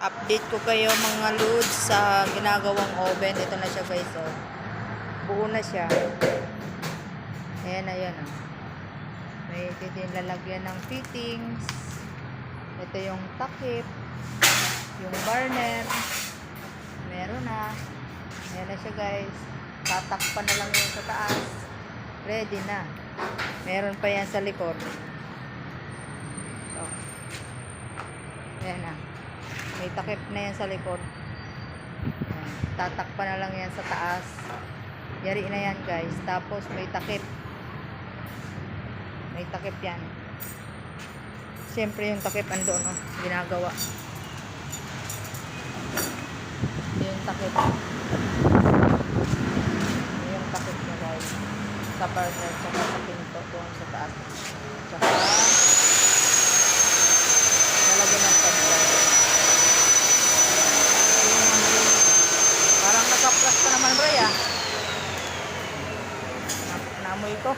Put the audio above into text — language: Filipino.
Update ko kayo mga loads sa ginagawang oven. Ito na siya guys, oh. Buo na siya. Ayan, ayan, oh. May din lalagyan ng fittings. Ito yung takip, yung burner. Meron na. Ayan na siya guys. Tatakpan na lang yun sa taas. Ready na. Meron pa yan sa likod. So, ayan na. May takip na yan sa likod. Ayan. Tatakpan na lang yan sa taas. Yari na yan guys. Tapos may takip. May takip yan. Siyempre yung takip andoon, no? Ginagawa. Yung takip. Yung takip niya guys. Sa burner. Tsaka sa pinto doon sa taas. Tsaka lalagyan ng tagpay. Parang nagka-plus pa naman bro, ah. Namoy ko.